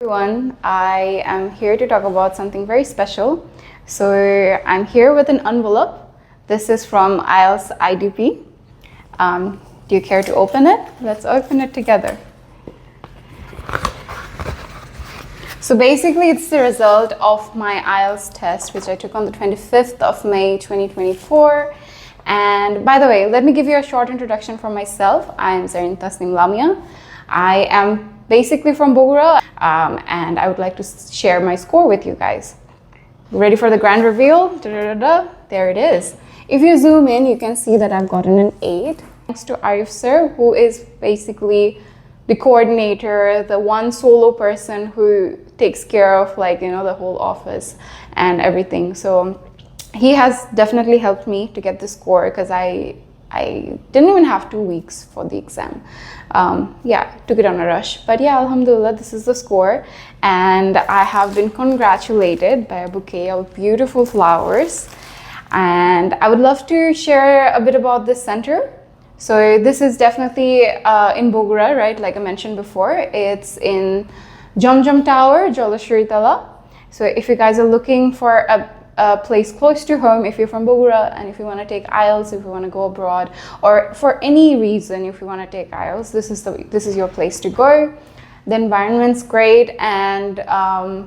Everyone, I am here to talk about something very special. So I'm here with an envelope. This is from IELTS IDP. Do you care to open it? Let's open it together. So basically it's the result of my IELTS test, which I took on the 25th of May 2024. And by the way, let me give you a short introduction for myself. I am Lamiya. I am basically from Bogura, and I would like to share my score with you guys. Ready for the grand reveal? There it is. If you zoom in, you can see that I've gotten an 8. Thanks to Arif sir, who is basically the coordinator, the one solo person who takes care of the whole office and everything. So he has definitely helped me to get the score because I didn't even have 2 weeks for the exam. Took it on a rush. But yeah, alhamdulillah, this is the score. And I have been congratulated by a bouquet of beautiful flowers. And I would love to share a bit about this center. So this is definitely in Bogura, right? Like I mentioned before, it's in Jomjom Tower, Jolashuritala. So if you guys are looking for a place close to home, if you're from Bogura and if you want to take IELTS, if you want to go abroad, or for any reason if you want to take IELTS, this is your place to go. The environment's great and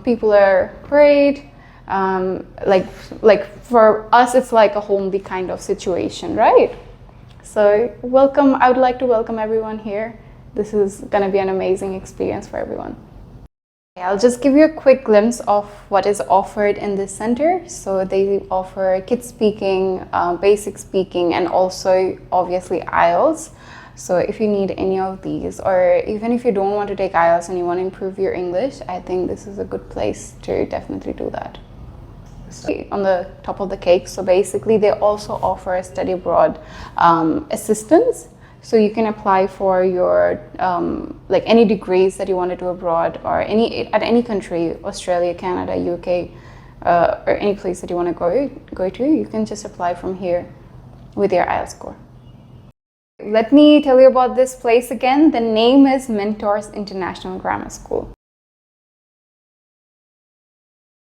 people are great. Like for us, it's like a homely kind of situation, right? So welcome. I would like to welcome everyone here. This is gonna be an amazing experience for everyone. I'll just give you a quick glimpse of what is offered in this center. So they offer kids speaking, basic speaking, and also obviously IELTS. So if you need any of these, or even if you don't want to take IELTS and you want to improve your English, I think this is a good place to definitely do that. On the top of the cake, so basically they also offer a study abroad assistance. So you can apply for your any degrees that you want to do abroad, or at any country, Australia, Canada, UK, or any place that you want to go to. You can just apply from here with your IELTS score. Let me tell you about this place again. The name is Mentors International Grammar School.